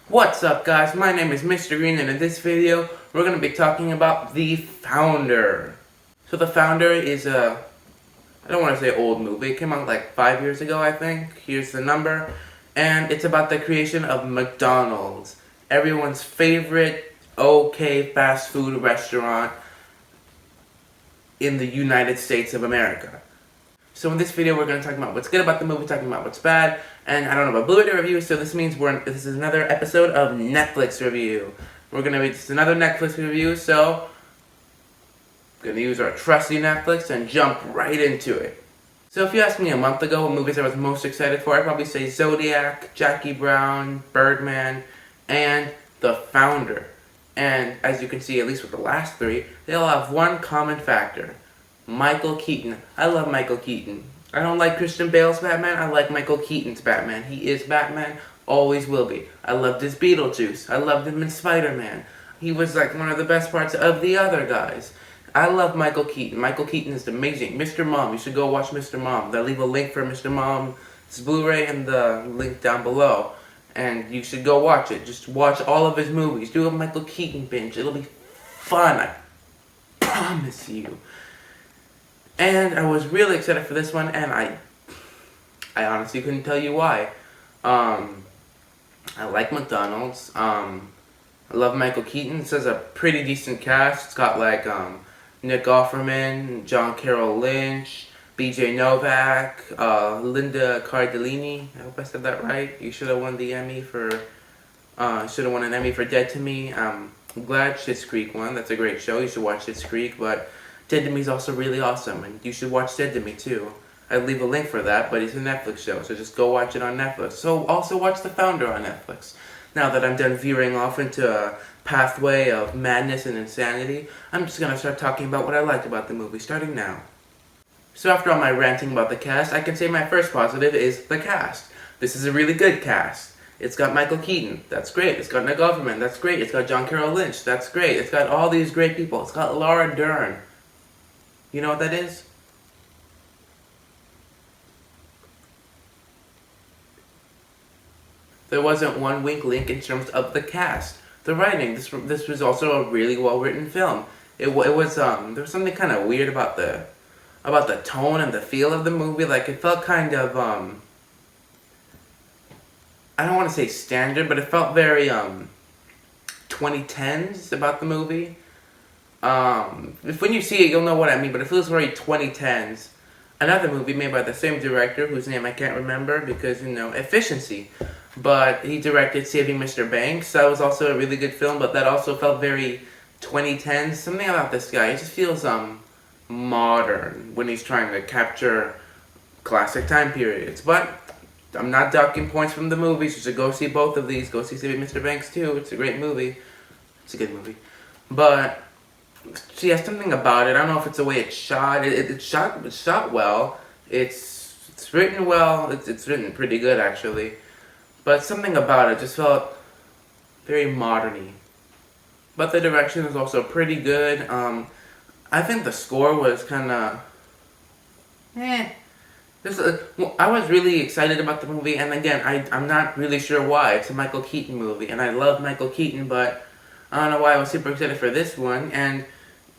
What's up guys, my name is MrGreen and in this video we're going to be talking about The Founder. So The Founder is I don't want to say old movie, it came out like 5 years ago I think, here's the number, and it's about the creation of McDonald's, everyone's favorite okay fast food restaurant in the United States of America. So in this video we're going to talk about what's good about the movie, talking about what's bad, and I don't know about Bluray review, so this means this is another episode of Netflix review. We're going to read just another Netflix review, so we're going to use our trusty Netflix and jump right into it. So if you asked me a month ago what movies I was most excited for, I'd probably say Zodiac, Jackie Brown, Birdman, and The Founder. And as you can see, at least with the last three, they all have one common factor. Michael Keaton. I love Michael Keaton. I don't like Christian Bale's Batman, I like Michael Keaton's Batman. He is Batman, always will be. I loved his Beetlejuice. I loved him in Spider-Man. He was like one of the best parts of the other guys. I love Michael Keaton. Michael Keaton is amazing. Mr. Mom, you should go watch Mr. Mom. I'll leave a link for Mr. Mom's Blu-ray in the link down below. And you should go watch it. Just watch all of his movies. Do a Michael Keaton binge. It'll be fun, I promise you. And I was really excited for this one, and I honestly couldn't tell you why. I like McDonald's. I love Michael Keaton. This has a pretty decent cast. It's got like Nick Offerman, John Carroll Lynch, B.J. Novak, Linda Cardellini. I hope I said that right. You should have won the Emmy for. Should have won an Emmy for Dead to Me. I'm glad Schitt's Creek won. That's a great show. You should watch Schitt's Creek, but Dead to Me is also really awesome, and you should watch Dead to Me too. I'd leave a link for that, but it's a Netflix show, so just go watch it on Netflix. So also watch The Founder on Netflix. Now that I'm done veering off into a pathway of madness and insanity, I'm just going to start talking about what I liked about the movie, starting now. So after all my ranting about the cast, I can say my first positive is the cast. This is a really good cast. It's got Michael Keaton, that's great. It's got Nick Offerman, that's great. It's got John Carroll Lynch, that's great. It's got all these great people. It's got Laura Dern. You know what that is? There wasn't one wink link in terms of the cast. The writing, this was also a really well written film. It was there was something kind of weird about the tone and the feel of the movie. Like it felt kind of I don't want to say standard, but it felt very 2010s about the movie. If when you see it, you'll know what I mean, but it feels very 2010s. Another movie made by the same director, whose name I can't remember because, you know, efficiency. But he directed Saving Mr. Banks. That was also a really good film, but that also felt very 2010s. Something about this guy, it just feels, modern when he's trying to capture classic time periods. But I'm not docking points from the movies. You should go see both of these. Go see Saving Mr. Banks, too. It's a great movie. It's a good movie. But she has something about it. I don't know if it's the way it's shot. It's shot well. It's written well. It's written pretty good actually. But something about it just felt very modern-y. But the direction is also pretty good. I think the score was kind of I was really excited about the movie, and again, I'm not really sure why. It's a Michael Keaton movie, and I love Michael Keaton, but I don't know why I was super excited for this one, and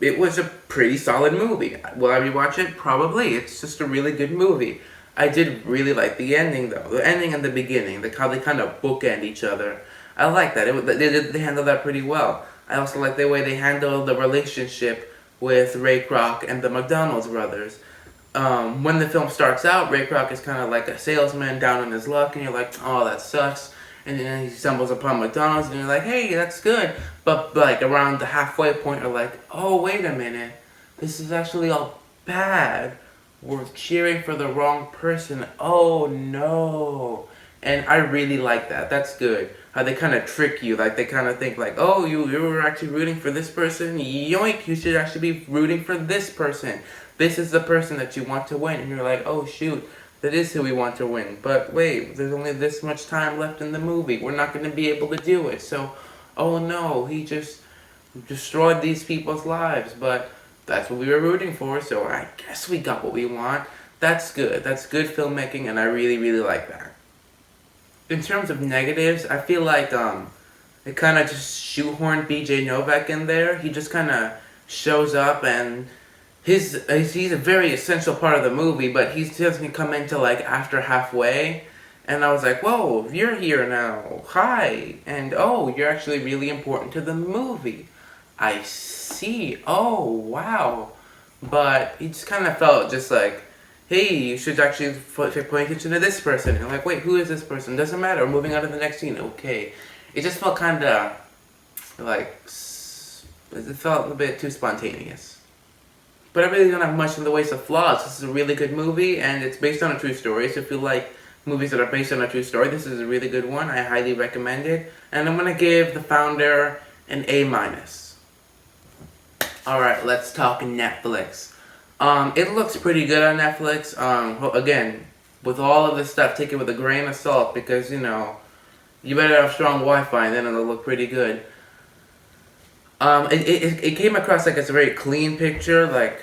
it was a pretty solid movie. Will I rewatch it? Probably. It's just a really good movie. I did really like the ending, though. The ending and the beginning. How they kind of bookend each other. I like that. They handled that pretty well. I also like the way they handled the relationship with Ray Kroc and the McDonald's brothers. When the film starts out, Ray Kroc is kind of like a salesman down on his luck, and you're like, oh, that sucks. And then he stumbles upon McDonald's, and you're like, hey, that's good. But like around the halfway point, you're like, oh, wait a minute. This is actually all bad. We're cheering for the wrong person. Oh, no. And I really like that. That's good. How they kind of trick you. Like, they kind of think like, oh, you were actually rooting for this person? Yoink, you should actually be rooting for this person. This is the person that you want to win. And you're like, oh, shoot. That is who we want to win. But wait, there's only this much time left in the movie. We're not going to be able to do it. So, oh no, he just destroyed these people's lives. But that's what we were rooting for, so I guess we got what we want. That's good. That's good filmmaking, and I really, really like that. In terms of negatives, I feel like it kind of just shoehorned BJ Novak in there. He just kind of shows up, and he's a very essential part of the movie, but he doesn't come into like after halfway. And I was like, whoa, you're here now. Hi. And oh, you're actually really important to the movie. I see. Oh, wow. But he just kind of felt just like, hey, you should actually pay attention to this person. And I'm like, wait, who is this person? Doesn't matter. We're moving on to the next scene. Okay. It just felt kind of like, it felt a bit too spontaneous. But I really don't have much in the ways of flaws. This is a really good movie, and it's based on a true story. So if you like movies that are based on a true story, this is a really good one. I highly recommend it. And I'm going to give The Founder an A-. Alright, let's talk Netflix. It looks pretty good on Netflix. Again, with all of this stuff, take it with a grain of salt, because, you know, you better have strong Wi-Fi and then it'll look pretty good. It came across like it's a very clean picture. Like,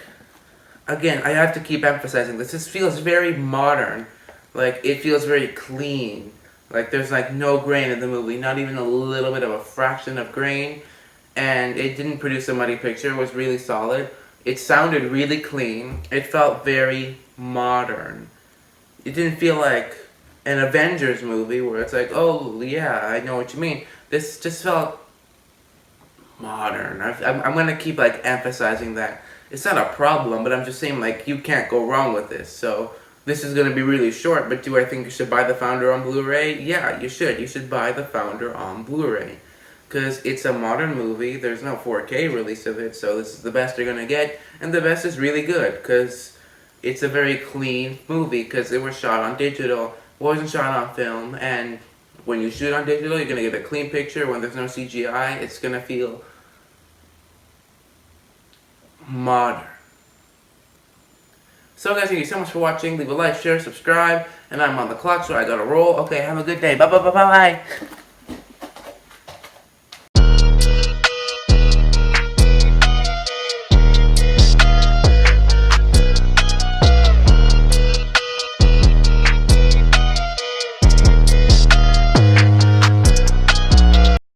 again, I have to keep emphasizing this. This feels very modern. Like, it feels very clean. Like, there's like no grain in the movie, not even a little bit of a fraction of grain. And it didn't produce a muddy picture. It was really solid. It sounded really clean. It felt very modern. It didn't feel like an Avengers movie where it's like, oh yeah, I know what you mean. This just felt modern. I'm gonna keep like emphasizing that. It's not a problem, but I'm just saying like you can't go wrong with this. So this is gonna be really short, but do I think you should buy The Founder on Blu-ray? Yeah, you should. You should buy The Founder on Blu-ray. Because it's a modern movie, there's no 4K release of it, so this is the best you're gonna get, and the best is really good, because it's a very clean movie, because it was shot on digital, wasn't shot on film, and when you shoot on digital, you're gonna get a clean picture. When there's no CGI, it's gonna feel modern. So guys, thank you so much for watching. Leave a like, share, subscribe, and I'm on the clock, so I gotta roll. Okay, have a good day. Bye bye bye bye bye.